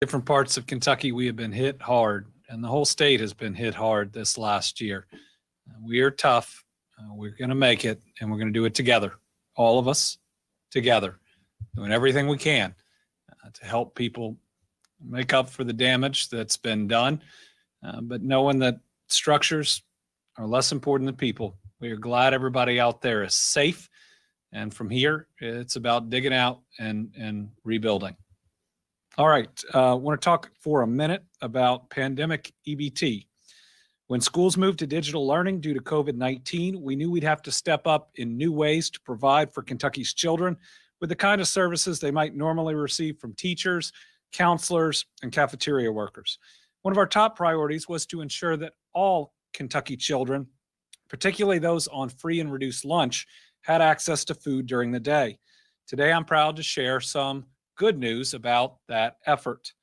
Different parts of Kentucky, we have been hit hard, and the whole state has been hit hard this last year. We are tough. We're going to make it, and we're going to do it together. All of us together, doing everything we can to help people make up for the damage that's been done. But knowing that structures are less important than people, we are glad everybody out there is safe. And from here, it's about digging out and rebuilding. All right, I want to talk for a minute about pandemic EBT. When schools moved to digital learning due to COVID-19, we knew we'd have to step up in new ways to provide for Kentucky's children with the kind of services they might normally receive from teachers, counselors, and cafeteria workers. One of our top priorities was to ensure that all Kentucky children, particularly those on free and reduced lunch, had access to food during the day. Today, I'm proud to share some good news about that effort.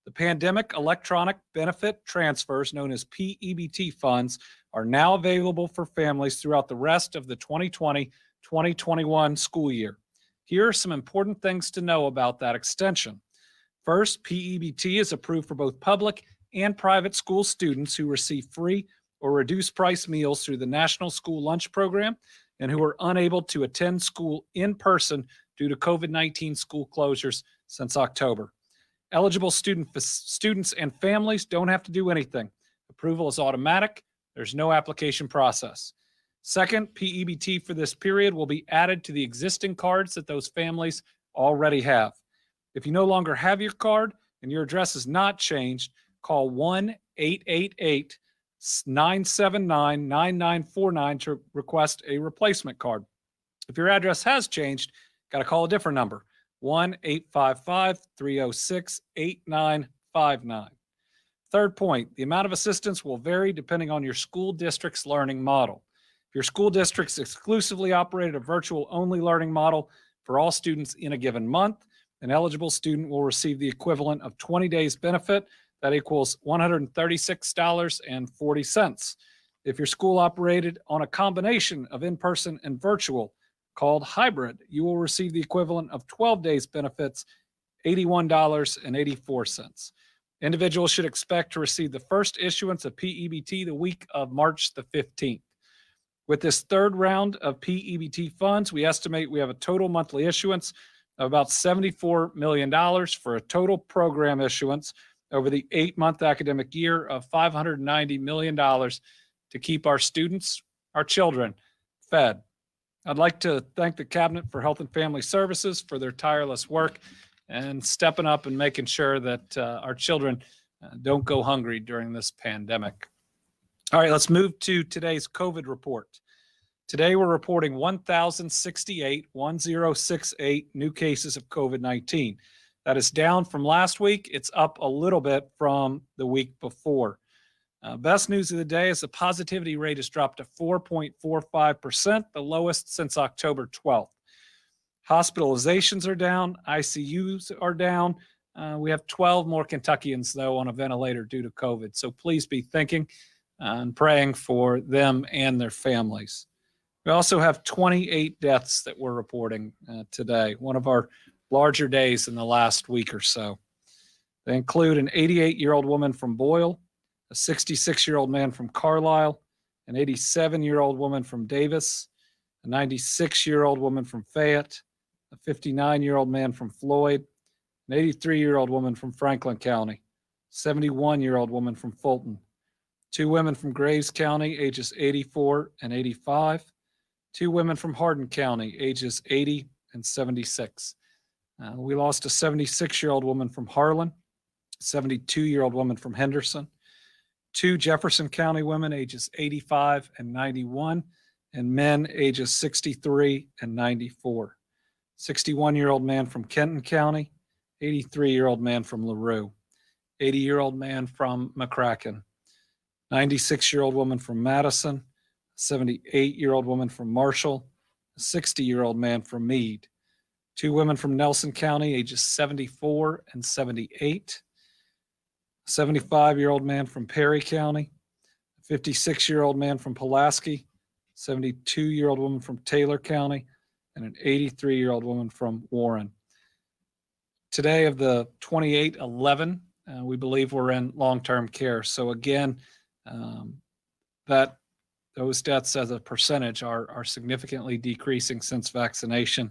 The Pandemic Electronic Benefit Transfers, known as PEBT funds, are now available for families throughout the rest of the 2020-2021 school year. Here are some important things to know about that extension. First, PEBT is approved for both public and private school students who receive free or reduced price meals through the National School Lunch Program and who are unable to attend school in person due to COVID-19 school closures since October. Eligible students and families don't have to do anything. Approval is automatic. There's no application process. Second, PEBT for this period will be added to the existing cards that those families already have. If you no longer have your card and your address is not changed, call 1-888-979-9949 to request a replacement card. If your address has changed, got to call a different number, 1-855-306-8959. Third point, the amount of assistance will vary depending on your school district's learning model. If your school district's exclusively operated a virtual-only learning model for all students in a given month, an eligible student will receive the equivalent of 20 days benefit. That equals $136.40. If your school operated on a combination of in-person and virtual, called hybrid, you will receive the equivalent of 12 days benefits, $81.84. Individuals should expect to receive the first issuance of PEBT the week of March the 15th. With this third round of PEBT funds, we estimate we have a total monthly issuance of about $74 million for a total program issuance over the 8-month academic year of $590 million to keep our students, our children, fed. I'd like to thank the Cabinet for Health and Family Services for their tireless work and stepping up and making sure that our children don't go hungry during this pandemic. All right, let's move to today's COVID report. Today, we're reporting 1,068 new cases of COVID-19. That is down from last week. It's up a little bit from the week before. Best news of the day is the positivity rate has dropped to 4.45%, the lowest since October 12th. Hospitalizations are down, ICUs are down. We have 12 more Kentuckians, though, on a ventilator due to COVID. So please be thinking and praying for them and their families. We also have 28 deaths that we're reporting today, one of our larger days in the last week or so. They include an 88-year-old woman from Boyle, a 66-year-old man from Carlisle, an 87-year-old woman from Davis, a 96-year-old woman from Fayette, a 59-year-old man from Floyd, an 83-year-old woman from Franklin County, 71-year-old woman from Fulton, 2 women from Graves County, ages 84 and 85, 2 women from Hardin County, ages 80 and 76. We lost a 76-year-old woman from Harlan, 72-year-old woman from Henderson, 2 Jefferson County women ages 85 and 91, and men ages 63 and 94. 61-year-old man from Kenton County, 83-year-old man from LaRue, 80-year-old man from McCracken, 96-year-old woman from Madison, 78-year-old woman from Marshall, a 60-year-old man from Meade, 2 women from Nelson County, ages 74 and 78, a 75-year-old man from Perry County, a 56-year-old man from Pulaski, 72-year-old woman from Taylor County, and an 83-year-old woman from Warren. today of the 2811, we believe we're in long-term care. So again, those deaths as a percentage are significantly decreasing since vaccination.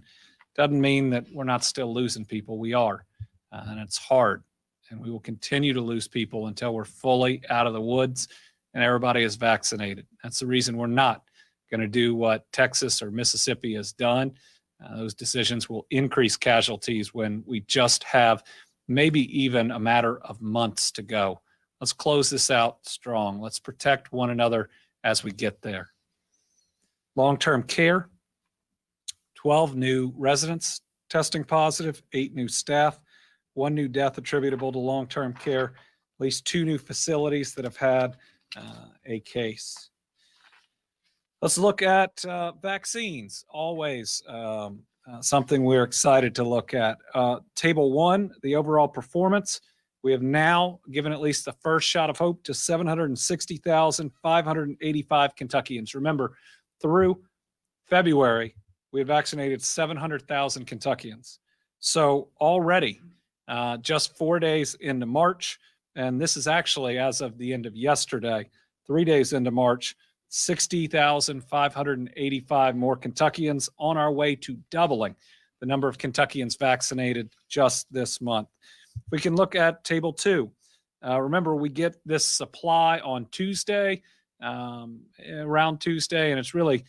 Doesn't mean that we're not still losing people. We are, and it's hard. And we will continue to lose people until we're fully out of the woods and everybody is vaccinated. That's the reason we're not going to do what Texas or Mississippi has done. Those decisions will increase casualties when we just have maybe even a matter of months to go. Let's close this out strong. Let's protect one another as we get there. Long-term care, 12 new residents testing positive, 8 new staff, 1 new death attributable to long-term care, at least 2 new facilities that have had a case. Let's look at vaccines, always something we're excited to look at. Table 1, the overall performance. We have now given at least the first shot of hope to 760,585 Kentuckians. Remember, through February, we have vaccinated 700,000 Kentuckians. So already, just 4 days into March, and this is actually as of the end of yesterday, 3 days into March, 60,585 more Kentuckians, on our way to doubling the number of Kentuckians vaccinated just this month. We can look at table 2. Remember, we get this supply on Tuesday, around Tuesday, and it's really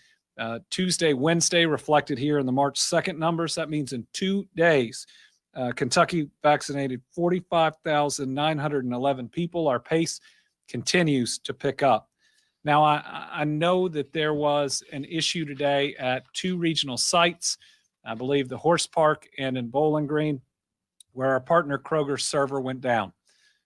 Tuesday, Wednesday reflected here in the March 2nd numbers. That means in 2 days, Kentucky vaccinated 45,911 people. Our pace continues to pick up. Now, I know that there was an issue today at 2 regional sites, I believe the Horse Park and in Bowling Green, where our partner Kroger's server went down.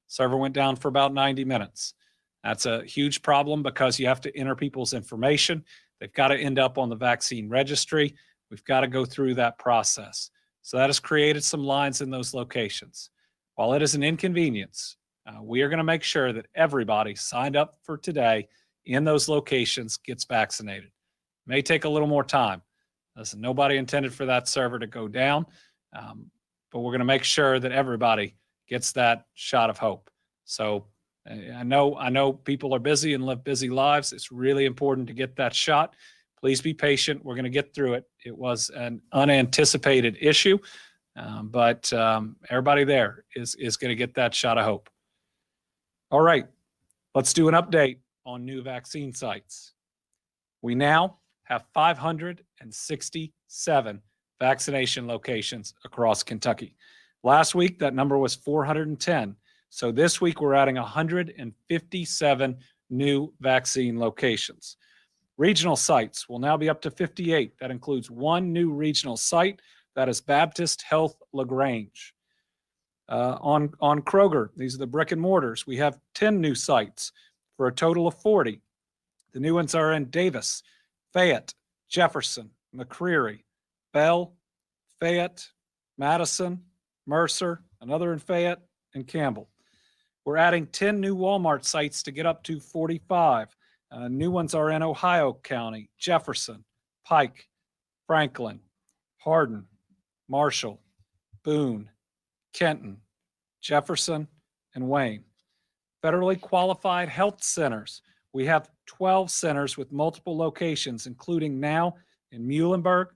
Server went down for about 90 minutes. That's a huge problem because you have to enter people's information. They've got to end up on the vaccine registry. We've got to go through that process. So that has created some lines in those locations. While it is an inconvenience, we are going to make sure that everybody signed up for today in those locations gets vaccinated. It may take a little more time. Listen, nobody intended for that server to go down, but we're going to make sure that everybody gets that shot of hope. So I know people are busy and live busy lives. It's really important to get that shot. Please be patient. We're going to get through it. It was an unanticipated issue, but everybody there is going to get that shot of hope. All right, let's do an update on new vaccine sites. We now have 567 vaccination locations across Kentucky. Last week, that number was 410. So this week, we're adding 157 new vaccine locations. Regional sites will now be up to 58. That includes 1 new regional site. That is Baptist Health LaGrange. On Kroger, these are the brick and mortars. We have 10 new sites for a total of 40. The new ones are in Davis, Fayette, Jefferson, McCreary, Bell, Fayette, Madison, Mercer, another in Fayette, and Campbell. We're adding 10 new Walmart sites to get up to 45. New ones are in Ohio County, Jefferson, Pike, Franklin, Hardin, Marshall, Boone, Kenton, Jefferson, and Wayne. Federally qualified health centers. We have 12 centers with multiple locations, including now in Muhlenberg,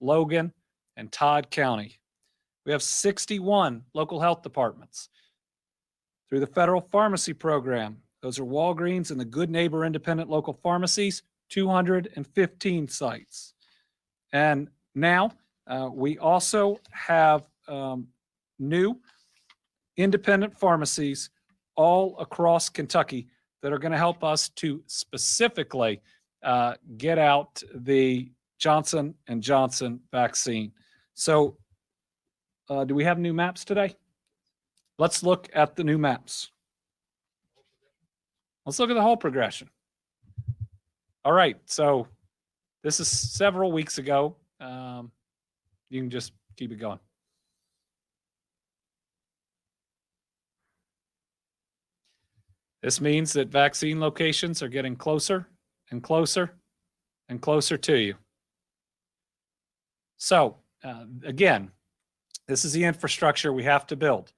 Logan, and Todd County. We have 61 local health departments. Through the federal pharmacy program, those are Walgreens and the Good Neighbor Independent Local Pharmacies, 215 sites. And now we also have new independent pharmacies all across Kentucky that are going to help us to specifically get out the Johnson & Johnson vaccine. So do we have new maps today? Let's look at the new maps. Let's look at the whole progression. All right, so this is several weeks ago. You can just keep it going. This means that vaccine locations are getting closer and closer and closer to you. So again, This is the infrastructure we have to build,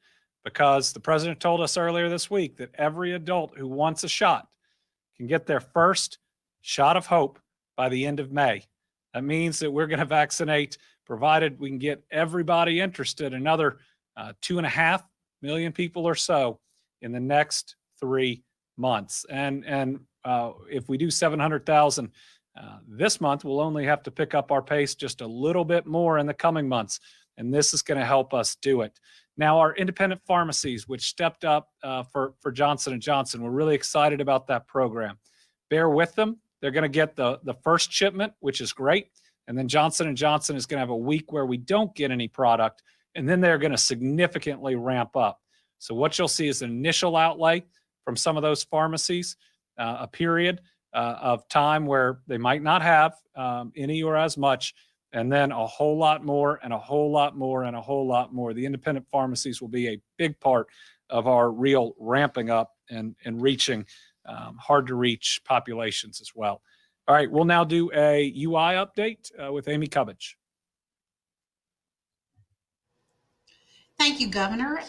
because the president told us earlier this week that every adult who wants a shot can get their first shot of hope by the end of May. That means that we're going to vaccinate, provided we can get everybody interested, another 2.5 million people or so in the next 3 months. And if we do 700,000 this month, we'll only have to pick up our pace just a little bit more in the coming months. And this is going to help us do it. Now, our independent pharmacies, which stepped up for Johnson & Johnson, we're really excited about that program. Bear with them. They're going to get the first shipment, which is great. And then Johnson & Johnson is going to have a week where we don't get any product. And then they're going to significantly ramp up. So what you'll see is an initial outlay from some of those pharmacies, a period of time where they might not have any or as much, and then a whole lot more and a whole lot more and a whole lot more. The independent pharmacies will be a big part of our real ramping up and reaching hard to reach populations as well. All right, we'll now do a UI update with Amy Cubbage. Thank you, Governor.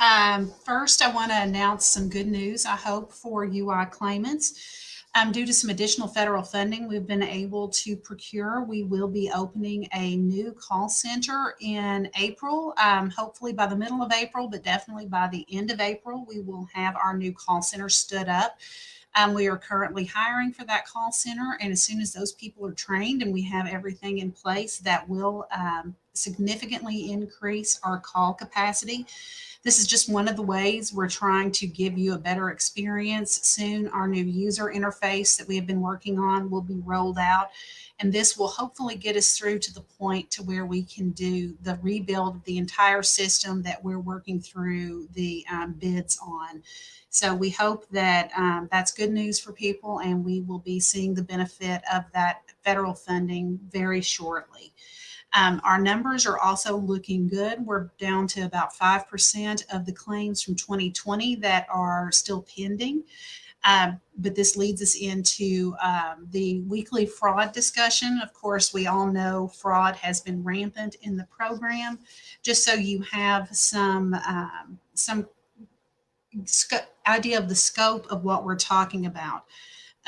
First, I want to announce some good news, I hope, for UI claimants. Due to some additional federal funding we've been able to procure, we will be opening a new call center in April, hopefully by the middle of April, but definitely by the end of April, we will have our new call center stood up. We are currently hiring for that call center, and as soon as those people are trained and we have everything in place, that will significantly increase our call capacity. This is just one of the ways we're trying to give you a better experience. Soon, our new user interface that we have been working on will be rolled out, and this will hopefully get us through to the point to where we can do the rebuild of the entire system that we're working through the bids on. So we hope that that's good news for people, and we will be seeing the benefit of that federal funding very shortly. Our numbers are also looking good. We're down to about 5% of the claims from 2020 that are still pending. But this leads us into the weekly fraud discussion. Of course, we all know fraud has been rampant in the program. Just so you have some idea of the scope of what we're talking about.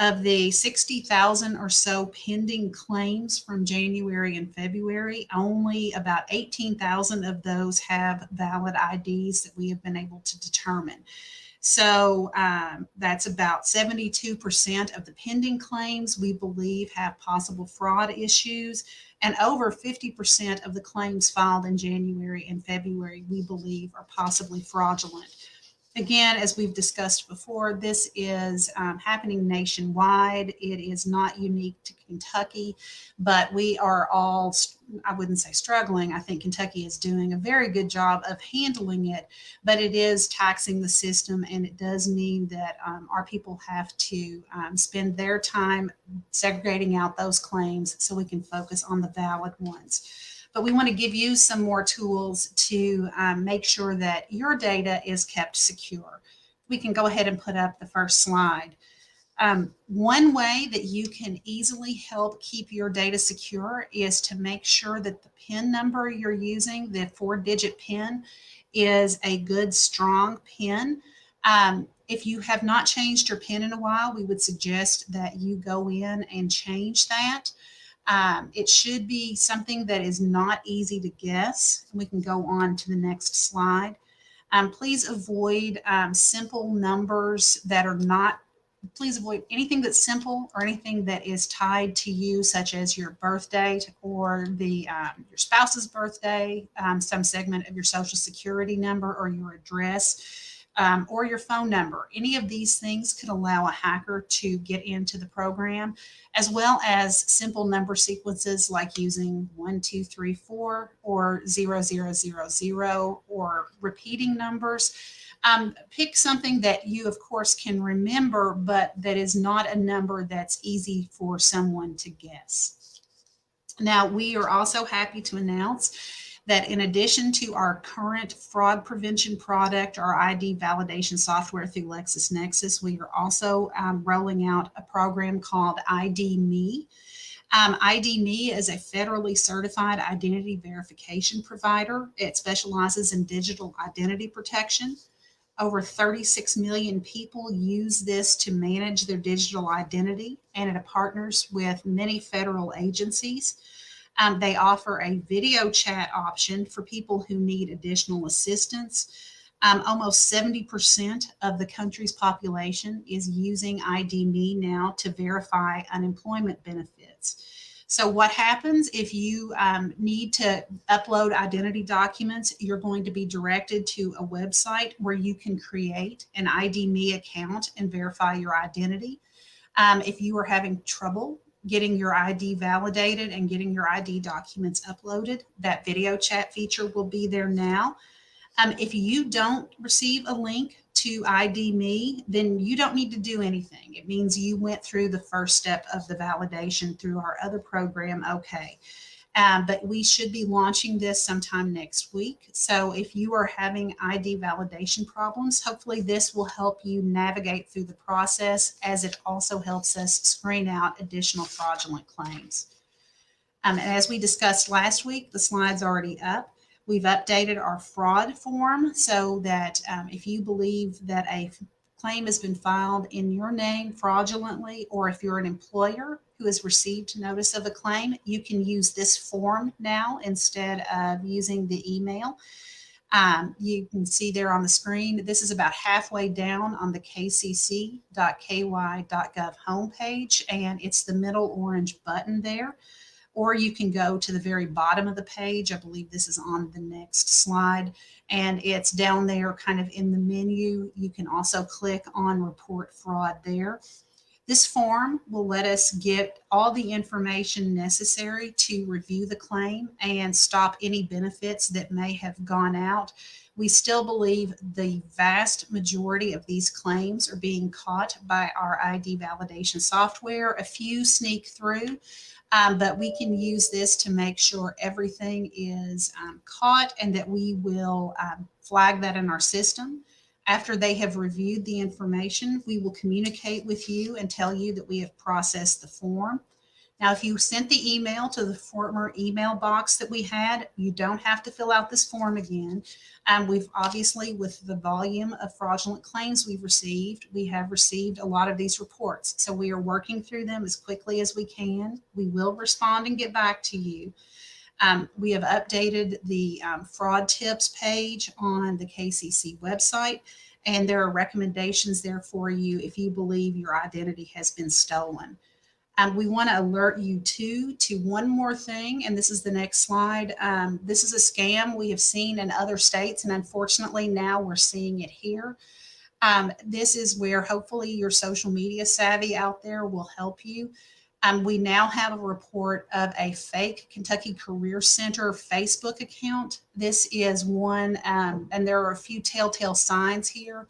Of the 60,000 or so pending claims from January and February, only about 18,000 of those have valid IDs that we have been able to determine. So that's about 72% of the pending claims we believe have possible fraud issues, and over 50% of the claims filed in January and February we believe are possibly fraudulent. Again, as we've discussed before, this is happening nationwide. It is not unique to Kentucky, but we are all, I wouldn't say struggling. I think Kentucky is doing a very good job of handling it, but it is taxing the system, and it does mean that our people have to spend their time segregating out those claims so we can focus on the valid ones. But we want to give you some more tools to make sure that your data is kept secure. We can go ahead and put up the first slide. One way that you can easily help keep your data secure is to make sure that the PIN number you're using, the 4-digit PIN, is a good, strong PIN. If you have not changed your PIN in a while, we would suggest that you go in and change that. It should be something that is not easy to guess. We can go on to the next slide. Please avoid simple numbers that are not, please avoid anything that's simple or anything that is tied to you, such as your birth date or your spouse's birthday, some segment of your social security number or your address. Or your phone number. Any of these things could allow a hacker to get into the program, as well as simple number sequences like using 1234 or 0000 or repeating numbers. Pick something that you, of course, can remember, but that is not a number that's easy for someone to guess. Now, we are also happy to announce that in addition to our current fraud prevention product, our ID validation software through LexisNexis, we are also rolling out a program called ID Me. ID.me is a federally certified identity verification provider. It specializes in digital identity protection. Over 36 million people use this to manage their digital identity, and it partners with many federal agencies. They offer a video chat option for people who need additional assistance. Almost 70% of the country's population is using ID.me now to verify unemployment benefits. So what happens if you need to upload identity documents? You're going to be directed to a website where you can create an ID.me account and verify your identity. If you are having trouble getting your ID validated and getting your ID documents uploaded, that video chat feature will be there now. If you don't receive a link to ID.me, then you don't need to do anything. It means you went through the first step of the validation through our other program, OK. But we should be launching this sometime next week. So if you are having ID validation problems, hopefully this will help you navigate through the process, as it also helps us screen out additional fraudulent claims. And as we discussed last week, the slide's already up. We've updated our fraud form so that if you believe that a claim has been filed in your name fraudulently, or if you're an employer who has received notice of a claim, you can use this form now instead of using the email. You can see there on the screen, this is about halfway down on the kcc.ky.gov homepage, and it's the middle orange button there. Or you can go to the very bottom of the page. I believe this is on the next slide, and it's down there kind of in the menu. You can also click on report fraud there. This form will let us get all the information necessary to review the claim and stop any benefits that may have gone out. We still believe the vast majority of these claims are being caught by our ID validation software. A few sneak through. But we can use this to make sure everything is caught, and that we will flag that in our system. After they have reviewed the information, we will communicate with you and tell you that we have processed the form. Now, if you sent the email to the former email box that we had, you don't have to fill out this form again. We've obviously, with the volume of fraudulent claims we have received a lot of these reports. So we are working through them as quickly as we can. We will respond and get back to you. We have updated the fraud tips page on the KCC website, and there are recommendations there for you if you believe your identity has been stolen. We want to alert you to one more thing, and this is the next slide. This is a scam we have seen in other states, and unfortunately now we're seeing it here. This is where hopefully your social media savvy out there will help you. We now have a report of a fake Kentucky Career Center Facebook account. This is one, and there are a few telltale signs here.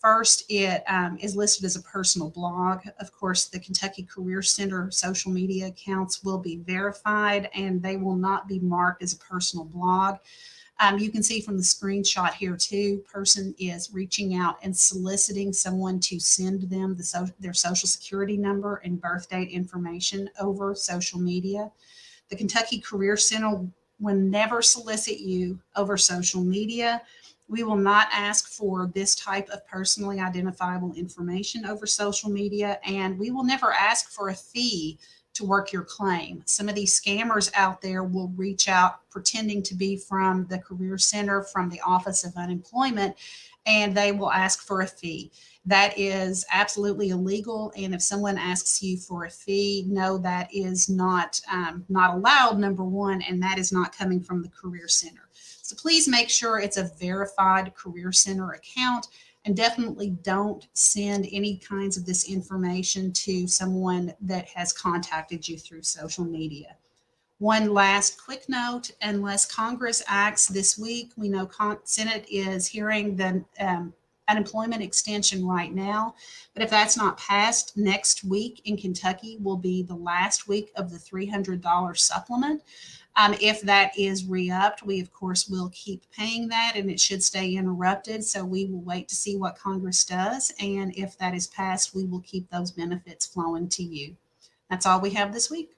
First, it is listed as a personal blog. Of course, the Kentucky Career Center social media accounts will be verified, and they will not be marked as a personal blog. You can see from the screenshot here too, person is reaching out and soliciting someone to send them their social security number and birth date information over social media. The Kentucky Career Center will never solicit you over social media. We will not ask for this type of personally identifiable information over social media, and we will never ask for a fee to work your claim. Some of these scammers out there will reach out pretending to be from the Career Center, from the Office of Unemployment, and they will ask for a fee. That is absolutely illegal, and if someone asks you for a fee, no, that is not allowed, number one, and that is not coming from the Career Center. So please make sure it's a verified Career Center account, and definitely don't send any kinds of this information to someone that has contacted you through social media. One last quick note, unless Congress acts this week, we know Senate is hearing the unemployment extension right now, but if that's not passed, next week in Kentucky will be the last week of the $300 supplement. If that is re-upped, we of course will keep paying that, and it should stay interrupted. So we will wait to see what Congress does. And if that is passed, we will keep those benefits flowing to you. That's all we have this week.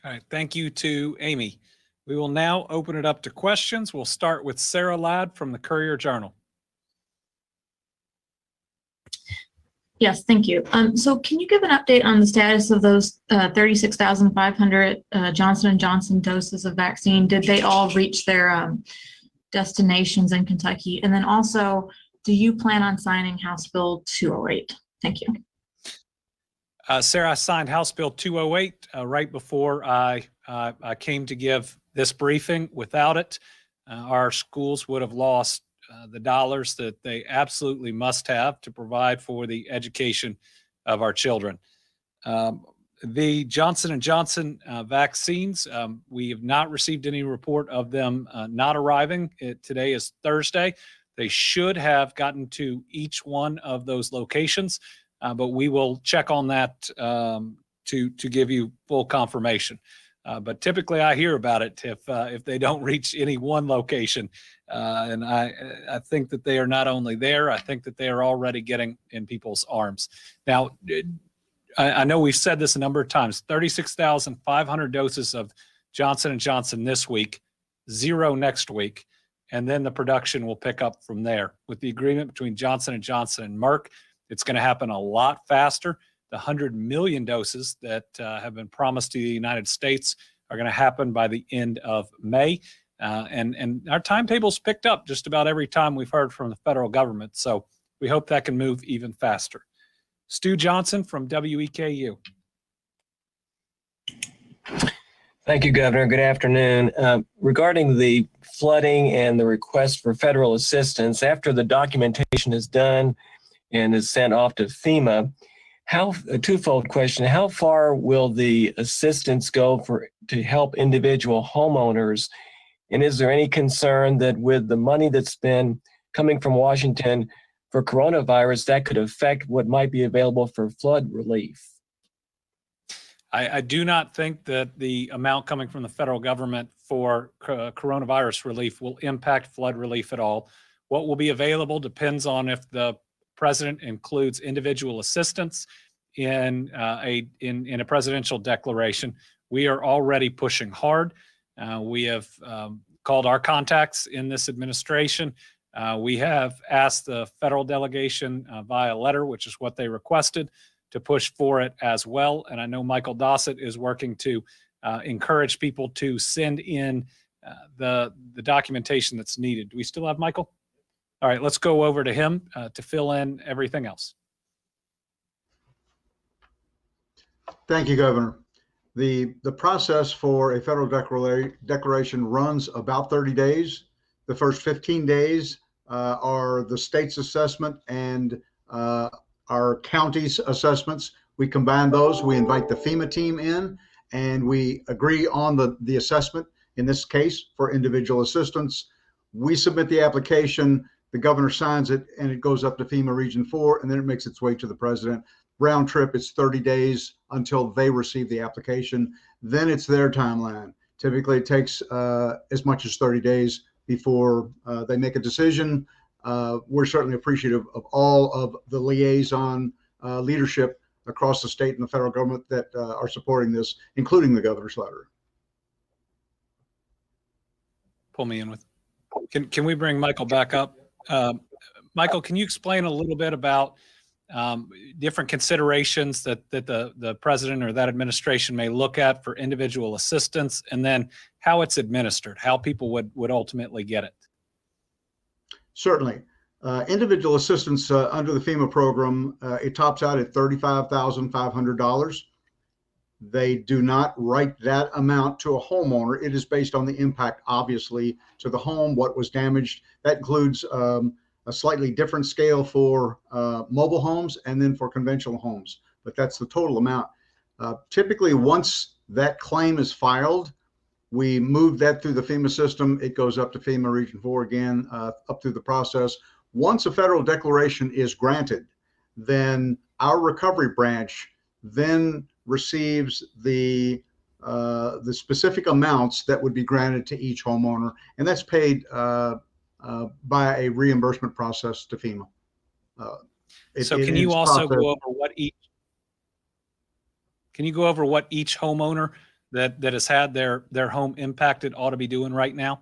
All right. Thank you to Amy. We will now open it up to questions. We'll start with Sarah Ladd from the Courier-Journal. Yes, thank you. So can you give an update on the status of those 36,500 Johnson & Johnson doses of vaccine? Did they all reach their destinations in Kentucky? And then also, do you plan on signing House Bill 208? Thank you. Sarah, I signed House Bill 208 right before I came to give this briefing. Without it, our schools would have lost the dollars that they absolutely must have to provide for the education of our children. The Johnson & Johnson vaccines, we have not received any report of them not arriving. Today is Thursday. They should have gotten to each one of those locations, but we will check on that to give you full confirmation. But typically I hear about it if they don't reach any one location. And I think that they are not only there, I think that they are already getting in people's arms. Now, I know we've said this a number of times, 36,500 doses of Johnson & Johnson this week, 0 next week, and then the production will pick up from there. With the agreement between Johnson & Johnson and Merck, it's going to happen a lot faster. The 100 million doses that have been promised to the United States are going to happen by the end of May. And our timetable's picked up just about every time we've heard from the federal government. So we hope that can move even faster. Stu Johnson from WEKU. Thank you, Governor. Good afternoon. Regarding the flooding and the request for federal assistance, after the documentation is done and is sent off to FEMA, a twofold question: how far will the assistance go to help individual homeowners? And is there any concern that with the money that's been coming from Washington for coronavirus, that could affect what might be available for flood relief? I do not think that the amount coming from the federal government for coronavirus relief will impact flood relief at all. What will be available depends on if the president includes individual assistance in a presidential declaration. We are already pushing hard. We have called our contacts in this administration. We have asked the federal delegation via letter, which is what they requested, to push for it as well. And I know Michael Dossett is working to encourage people to send in the documentation that's needed. Do we still have Michael? All right, let's go over to him to fill in everything else. Thank you, Governor. The process for a federal declaration runs about 30 days. The first 15 days are the state's assessment and our county's assessments. We combine those. We invite the FEMA team in, and we agree on the assessment, in this case, for individual assistance. We submit the application, the governor signs it, and it goes up to FEMA Region 4, and then it makes its way to the president. Round trip, it's 30 days until they receive the application. Then it's their timeline. Typically, it takes as much as 30 days before they make a decision. We're certainly appreciative of all of the liaison leadership across the state and the federal government that are supporting this, including the governor's letter. Pull me in with. Can we bring Michael back up? Michael, can you explain a little bit about different considerations that the president or that administration may look at for individual assistance, and then how it's administered, how people would ultimately get it? Certainly. Individual assistance under the FEMA program, it tops out at $35,500. They do not write that amount to a homeowner. It is based on the impact, obviously, to the home, what was damaged. That includes a slightly different scale for mobile homes and then for conventional homes, but that's the total amount. Typically, once that claim is filed, we move that through the FEMA system. It goes up to FEMA Region 4 again, up through the process. Once a federal declaration is granted, then our recovery branch then receives the specific amounts that would be granted to each homeowner, and that's paid by a reimbursement process to FEMA. So can you also go over what each homeowner that has had their home impacted ought to be doing right now?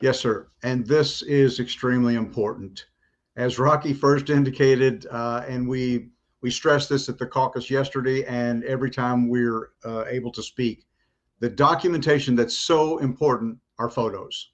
Yes, sir. And this is extremely important. As Rocky first indicated, and we stressed this at the caucus yesterday and every time we're able to speak, the documentation that's so important are photos.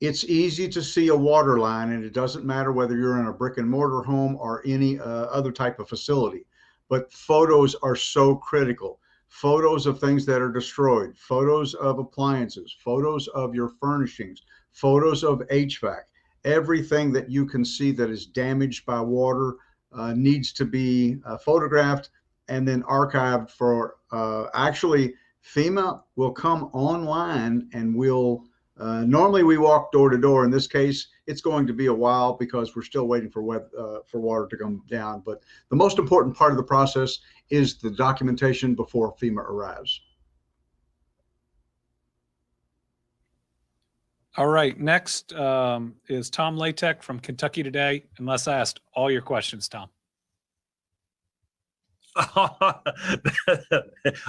It's easy to see a water line, and it doesn't matter whether you're in a brick and mortar home or any other type of facility, but photos are so critical. Photos of things that are destroyed, photos of appliances, photos of your furnishings, photos of HVAC. Everything that you can see that is damaged by water needs to be photographed and then archived for, actually, FEMA will come online and we'll, normally we walk door to door. In this case, it's going to be a while because we're still waiting for water to come down. But the most important part of the process is the documentation before FEMA arrives. All right, next is Tom Latek from Kentucky Today. Unless I asked all your questions, Tom.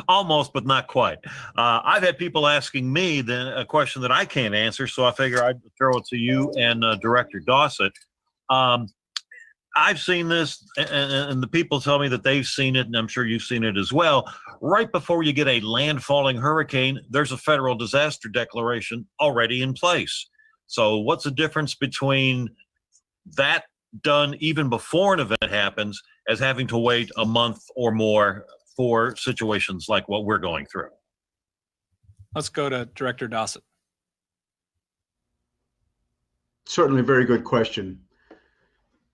Almost, but not quite. I've had people asking me then a question that I can't answer, so I figure I'd throw it to you and Director Dossett. I've seen this, and the people tell me that they've seen it, and I'm sure you've seen it as well. Right before you get a landfalling hurricane, there's a federal disaster declaration already in place. So what's the difference between that done even before an event happens as having to wait a month or more for situations like what we're going through? Let's go to Director Dossett. Certainly a very good question.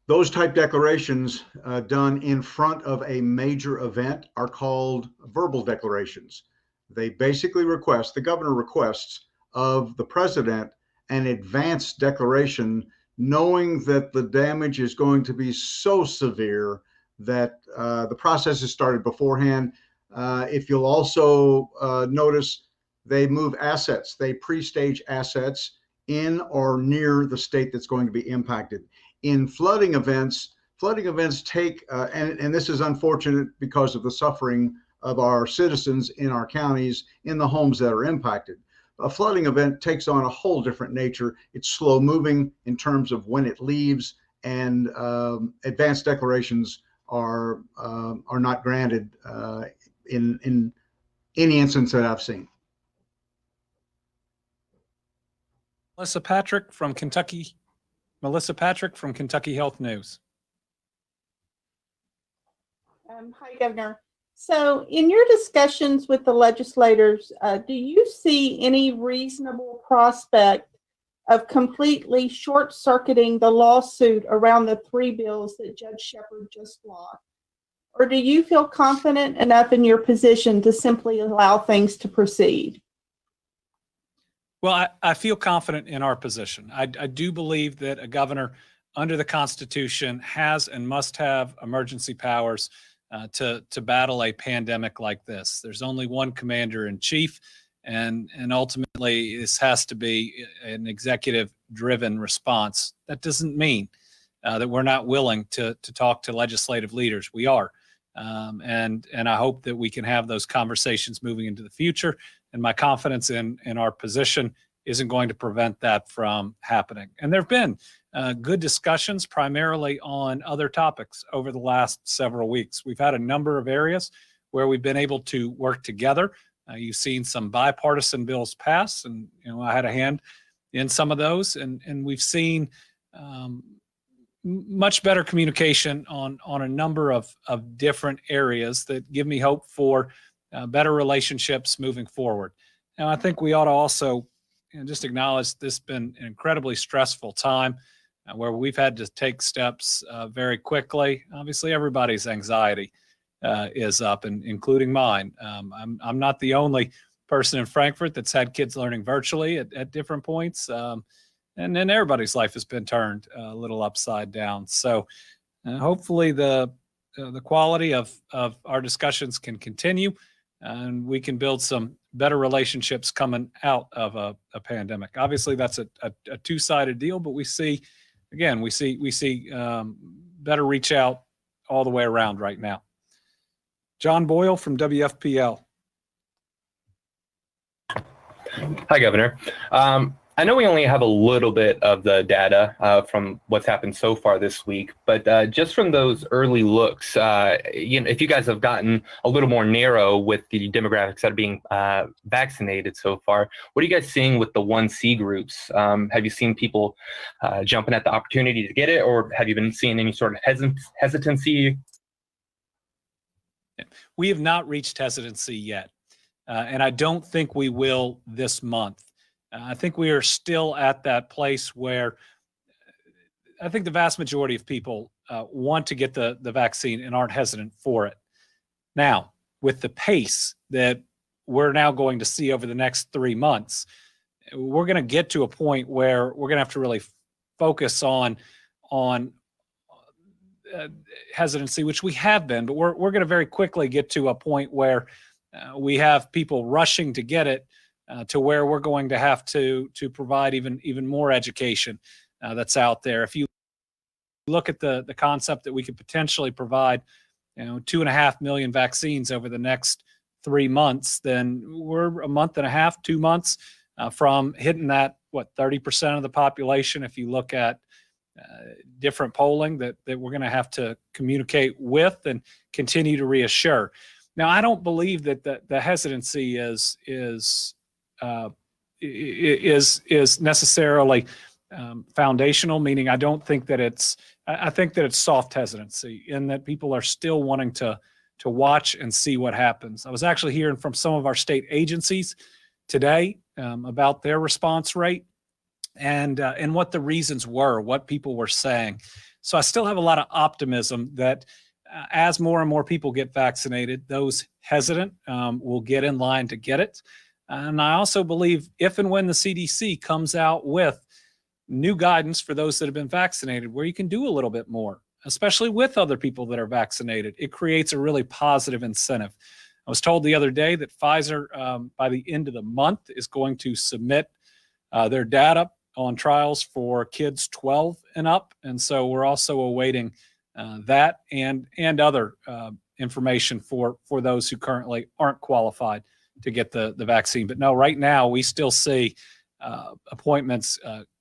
Those type declarations done in front of a major event are called verbal declarations. They basically request, the governor requests of the president an advance declaration, knowing that the damage is going to be so severe that the process is started beforehand. If you'll also notice, they move assets, they pre-stage assets in or near the state that's going to be impacted. In flooding events take, and this is unfortunate because of the suffering of our citizens in our counties, in the homes that are impacted. A flooding event takes on a whole different nature. It's slow moving in terms of when it leaves, and advanced declarations are not granted in any instance that I've seen. Melissa Patrick from Kentucky Health News. Hi, Governor. So in your discussions with the legislators, do you see any reasonable prospect of completely short-circuiting the lawsuit around the 3 bills that Judge Shepard just blocked? Or do you feel confident enough in your position to simply allow things to proceed? Well, I feel confident in our position. I do believe that a governor under the Constitution has and must have emergency powers to battle a pandemic like this. There's only one commander in chief, and ultimately this has to be an executive-driven response. That doesn't mean that we're not willing to talk to legislative leaders. We are. And I hope that we can have those conversations moving into the future. And my confidence in our position isn't going to prevent that from happening. And there have been good discussions primarily on other topics over the last several weeks. We've had a number of areas where we've been able to work together. You've seen some bipartisan bills pass, and I had a hand in some of those. And we've seen much better communication on a number of different areas that give me hope for better relationships moving forward. Now, I think we ought to also just acknowledge this has been an incredibly stressful time where we've had to take steps very quickly. Obviously, everybody's anxiety is up, and including mine. I'm not the only person in Frankfort that's had kids learning virtually at different points. And then everybody's life has been turned a little upside down. So hopefully the quality of our discussions can continue, and we can build some better relationships coming out of a pandemic. Obviously, that's a two-sided deal, but we see better reach out all the way around right now. John Boyle from WFPL. Hi, Governor. I know we only have a little bit of the data from what's happened so far this week, but just from those early looks, if you guys have gotten a little more narrow with the demographics that are being vaccinated so far, what are you guys seeing with the 1C groups? Have you seen people jumping at the opportunity to get it, or have you been seeing any sort of hesitancy? We have not reached hesitancy yet, and I don't think we will this month. I think we are still at that place where I think the vast majority of people want to get the vaccine and aren't hesitant for it. Now, with the pace that we're now going to see over the next 3 months, we're going to get to a point where we're going to have to really focus on hesitancy, which we have been, but we're going to very quickly get to a point where we have people rushing to get it, to where we're going to have to provide even more education that's out there. If you look at the concept that we could potentially provide, 2.5 million vaccines over the next 3 months, then we're a month and a half, 2 months from hitting that, 30% of the population. If you look at different polling that we're going to have to communicate with and continue to reassure. Now, I don't believe that the hesitancy is necessarily foundational, meaning I don't think that I think that it's soft hesitancy in that people are still wanting to watch and see what happens. I was actually hearing from some of our state agencies today about their response rate and what the reasons were, what people were saying. So I still have a lot of optimism that as more and more people get vaccinated, those hesitant will get in line to get it. And I also believe if and when the CDC comes out with new guidance for those that have been vaccinated, where you can do a little bit more, especially with other people that are vaccinated, it creates a really positive incentive. I was told the other day that Pfizer, by the end of the month, is going to submit their data on trials for kids 12 and up. And so we're also awaiting that and other information for those who currently aren't qualified to get the vaccine. But no, right now we still see appointments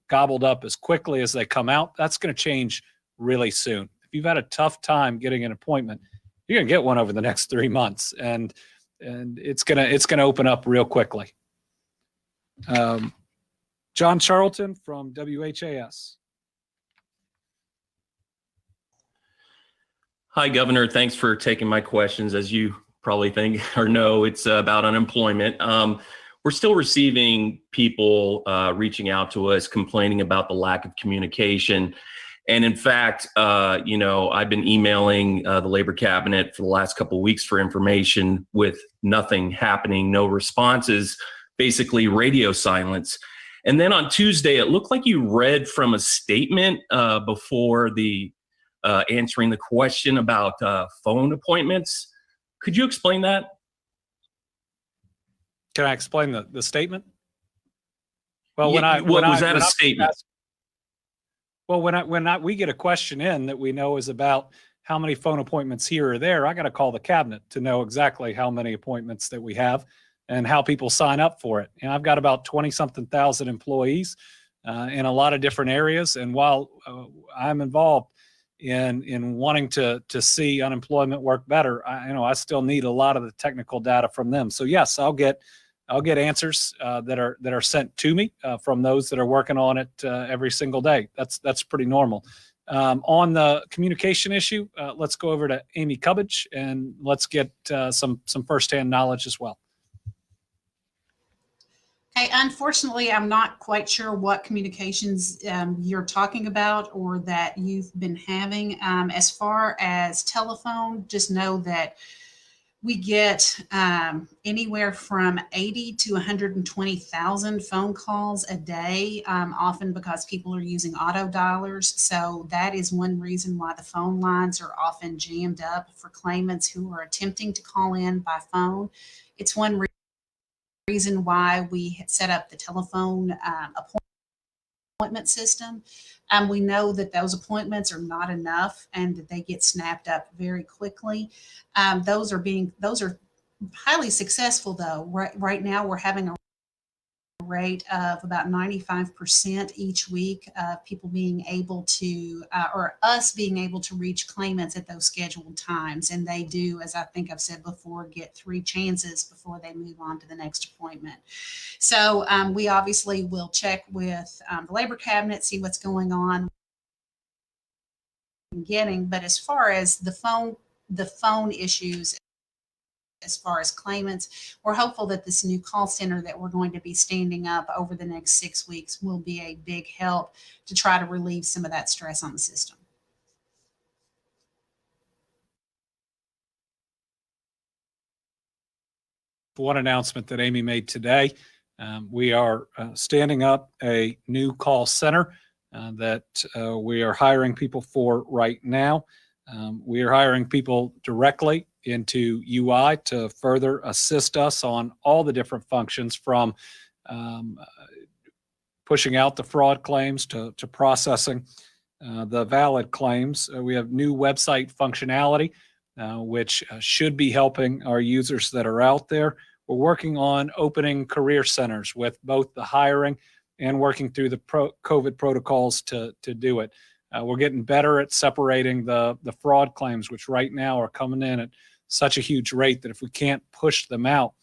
gobbled up as quickly as they come out. That's going to change really soon. If you've had a tough time getting an appointment, you're going to get one over the next 3 months, and it's going to open up real quickly. John Charlton from WHAS. Hi, Governor. Thanks for taking my questions. As you probably think or know, it's about unemployment. We're still receiving people reaching out to us complaining about the lack of communication. And in fact, I've been emailing the Labor Cabinet for the last couple of weeks for information with nothing happening, no responses, basically radio silence. And then on Tuesday, it looked like you read from a statement before the answering the question about phone appointments. Could you explain that? Can I explain the statement? Well, was that a statement? Well, when we get a question in that we know is about how many phone appointments here or there, I got to call the cabinet to know exactly how many appointments that we have and how people sign up for it. And I've got about 20-something thousand employees in a lot of different areas. And while I'm involved in wanting to see unemployment work better, I still need a lot of the technical data from them. So yes, I'll get answers that are sent to me from those that are working on it every single day. That's pretty normal. On the communication issue, let's go over to Amy Cubbage and let's get some firsthand knowledge as well. Okay, unfortunately, I'm not quite sure what communications you're talking about or that you've been having. As far as telephone, just know that we get anywhere from 80 to 120,000 phone calls a day, often because people are using auto dialers. So that is one reason why the phone lines are often jammed up for claimants who are attempting to call in by phone. It's one reason why we set up the telephone appointment system. We know that those appointments are not enough and that they get snapped up very quickly. Those are highly successful though. Right now we're having rate of about 95% each week of people being able to, or us being able to reach claimants at those scheduled times. And they do, as I think I've said before, get 3 chances before they move on to the next appointment. So we obviously will check with the labor cabinet, see what's going on getting, but as far as the phone issues, as far as claimants, we're hopeful that this new call center that we're going to be standing up over the next 6 weeks will be a big help to try to relieve some of that stress on the system. One announcement that Amy made today, we are standing up a new call center that we are hiring people for right now. We are hiring people directly into UI to further assist us on all the different functions, from pushing out the fraud claims to processing the valid claims. We have new website functionality, which should be helping our users that are out there. We're working on opening career centers with both the hiring and working through the COVID protocols to do it. We're getting better at separating the fraud claims, which right now are coming in at such a huge rate that if we can't push them out,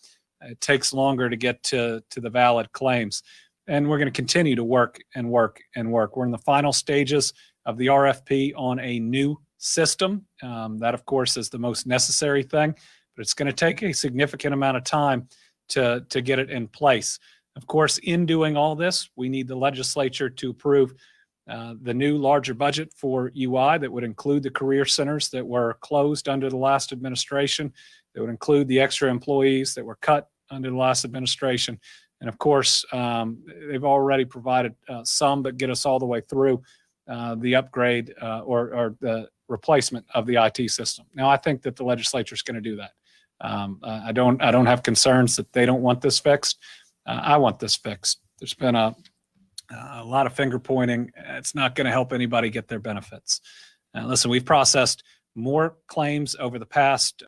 it takes longer to get to the valid claims. And we're going to continue to work and work and work. We're in the final stages of the RFP on a new system. That, of course, is the most necessary thing, but it's going to take a significant amount of time to get it in place. Of course, in doing all this, we need the legislature to approve the new larger budget for UI that would include the career centers that were closed under the last administration, that would include the extra employees that were cut under the last administration. And of course, they've already provided some, but get us all the way through the upgrade or the replacement of the IT system. Now, I think that the legislature is going to do that. I don't have concerns that they don't want this fixed. I want this fixed. There's been a lot of finger pointing. It's not going to help anybody get their benefits. Listen, we've processed more claims over the past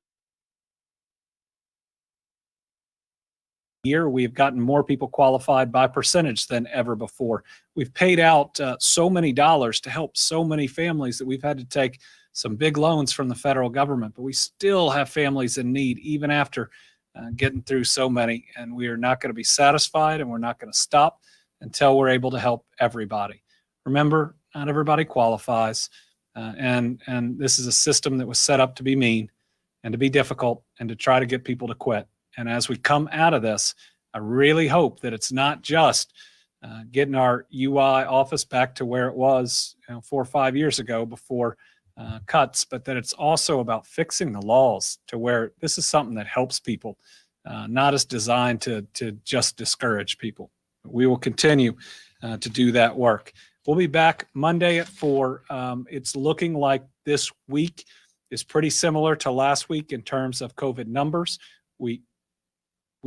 year. We've gotten more people qualified by percentage than ever before. We've paid out so many dollars to help so many families that we've had to take some big loans from the federal government, but we still have families in need even after getting through so many. And we are not going to be satisfied, and we're not going to stop until we're able to help everybody. Remember, not everybody qualifies. And this is a system that was set up to be mean and to be difficult and to try to get people to quit. And as we come out of this, I really hope that it's not just getting our UI office back to where it was 4 or 5 years ago before cuts, but that it's also about fixing the laws to where this is something that helps people, not as designed to just discourage people. We will continue to do that work. We'll be back Monday at 4. It's looking like this week is pretty similar to last week in terms of COVID numbers. We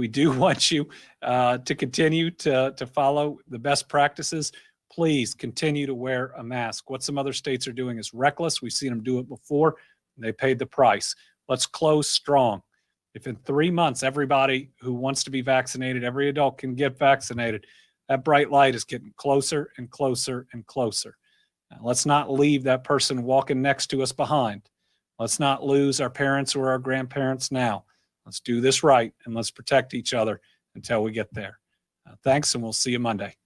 do want you to continue to follow the best practices. Please continue to wear a mask. What some other states are doing is reckless. We've seen them do it before. They paid the price. Let's close strong. If in 3 months, everybody who wants to be vaccinated, every adult can get vaccinated, that bright light is getting closer and closer and closer. Now, let's not leave that person walking next to us behind. Let's not lose our parents or our grandparents now. Let's do this right, and let's protect each other until we get there. Thanks, and we'll see you Monday.